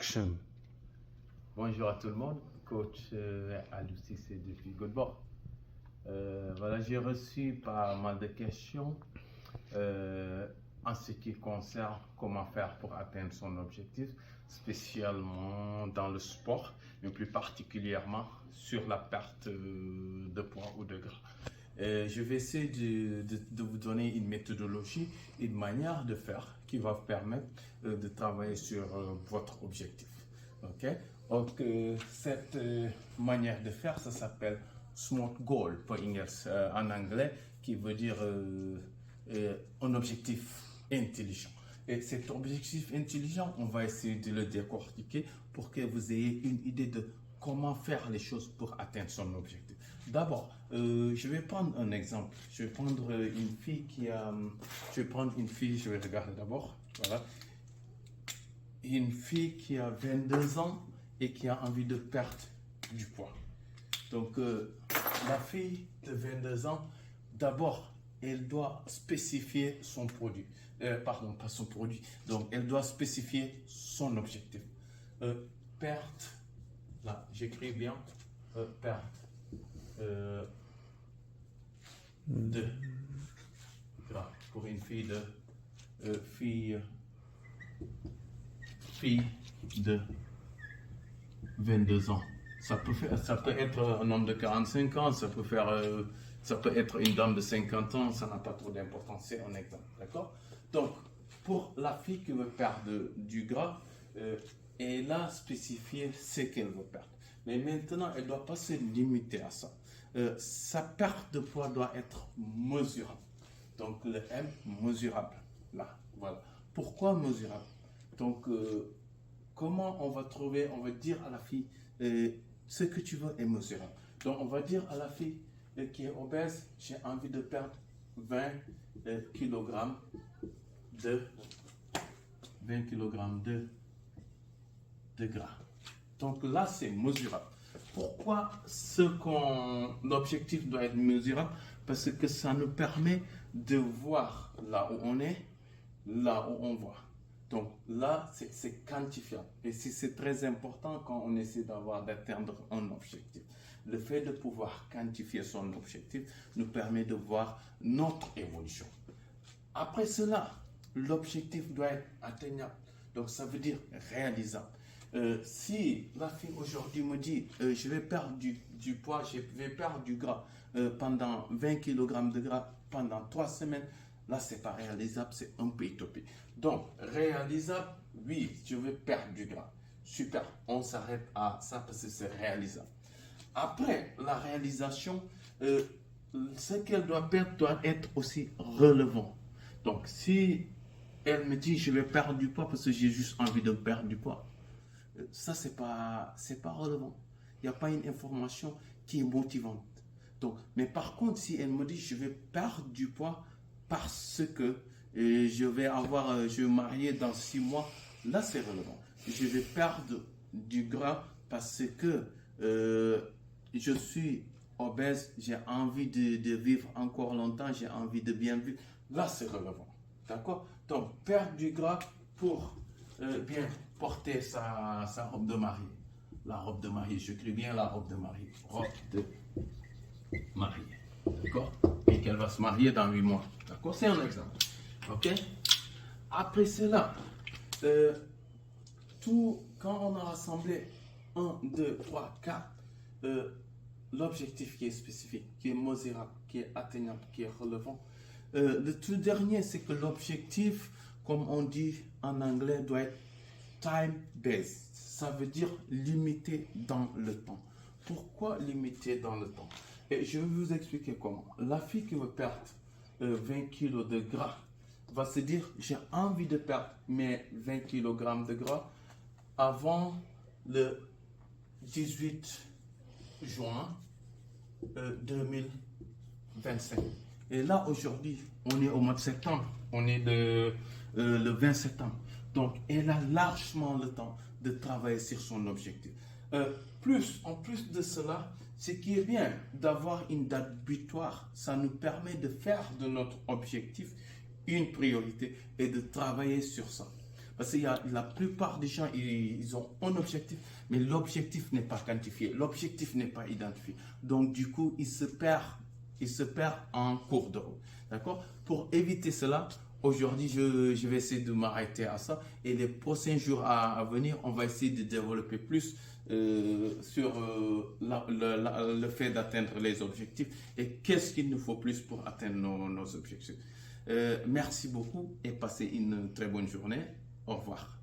Action. Bonjour à tout le monde, coach à l'UCC depuis Göteborg. Voilà, j'ai reçu pas mal de questions en ce qui concerne comment faire pour atteindre son objectif, spécialement dans le sport, mais plus particulièrement sur la perte de poids ou de gras. Je vais essayer de vous donner une méthodologie, une manière de faire qui va vous permettre de travailler sur votre objectif. Ok? Donc, cette manière de faire, ça s'appelle SMART Goal en anglais, qui veut dire un objectif intelligent. Et cet objectif intelligent, on va essayer de le décortiquer pour que vous ayez une idée de comment faire les choses pour atteindre son objectif. D'abord, je vais prendre un exemple. Je vais prendre une fille qui a... je vais regarder d'abord. Voilà. Une fille qui a 22 ans et qui a envie de perdre du poids. Donc, la fille de 22 ans, d'abord, elle doit spécifier son produit. Pardon, pas son produit. Donc, elle doit spécifier son objectif. Perte, là, j'écris bien, perte de gras pour une fille de fille de 22 ans. Ça peut être un homme de 45 ans, ça peut être une dame de 50 ans, ça n'a pas trop d'importance, c'est un exemple, d'accord? Donc, pour la fille qui veut perdre du gras, elle a spécifié ce qu'elle veut perdre. Mais maintenant, elle ne doit pas se limiter à ça. Sa perte de poids doit être mesurable. Donc, le M, mesurable, là, voilà. Pourquoi mesurable? Donc, comment on va dire à la fille, ce que tu veux est mesurable. Donc, on va dire à la fille qui est obèse, j'ai envie de perdre 20 kg de gras. Donc là, c'est mesurable. Pourquoi l'objectif doit être mesurable? Parce que ça nous permet de voir là où on est, là où on va. Donc là, c'est quantifiable. Et c'est très important quand on essaie d'atteindre un objectif. Le fait de pouvoir quantifier son objectif nous permet de voir notre évolution. Après cela, l'objectif doit être atteignable. Donc ça veut dire réalisable. Si la fille aujourd'hui me dit je vais perdre du poids, je vais perdre du gras pendant 20 kg de gras pendant 3 semaines, là c'est pas réalisable, c'est un peu utopique. Donc réalisable, oui, je vais perdre du gras. Super, on s'arrête à ça parce que c'est réalisable. Après la réalisation, ce qu'elle doit perdre doit être aussi relevant. Donc si elle me dit je vais perdre du poids parce que j'ai juste envie de perdre du poids, ça c'est pas relevant. Il n'y a pas une information qui est motivante. Donc, mais par contre, si elle me dit je vais perdre du poids parce que je vais me marier dans 6 mois, là c'est relevant. Je vais perdre du gras parce que je suis obèse, j'ai envie de vivre encore longtemps, j'ai envie de bien vivre, là c'est relevant. D'accord? Donc, perdre du gras pour bien porter sa robe de mariée. La robe de mariée, j'écris bien la robe de mariée. Robe de mariée. D'accord? Et qu'elle va se marier dans 8 mois. D'accord? C'est un exemple. Ok? Après cela, quand on a rassemblé 1, 2, 3, 4, l'objectif qui est spécifique, qui est mesurable, qui est atteignable, qui est relevant. Le tout dernier, c'est que l'objectif, comme on dit en anglais, doit être time-based. Ça veut dire limité dans le temps. Pourquoi limité dans le temps? Et je vais vous expliquer comment. La fille qui veut perdre 20 kg de gras va se dire, j'ai envie de perdre mes 20 kg de gras avant le 18 juin 2025. Et là, aujourd'hui, on est au mois de septembre. On est le 20 septembre. Donc, elle a largement le temps de travailler sur son objectif. En plus de cela, ce qui est bien d'avoir une date butoir, ça nous permet de faire de notre objectif une priorité et de travailler sur ça. Parce que la plupart des gens, ils ont un objectif, mais l'objectif n'est pas quantifié, l'objectif n'est pas identifié. Donc, du coup, ils se perdent en cours de route. D'accord? Pour éviter cela, aujourd'hui, je vais essayer de m'arrêter à ça. Et les prochains jours à venir, on va essayer de développer plus sur le fait d'atteindre les objectifs et qu'est-ce qu'il nous faut plus pour atteindre nos objectifs. Merci beaucoup et passez une très bonne journée. Au revoir.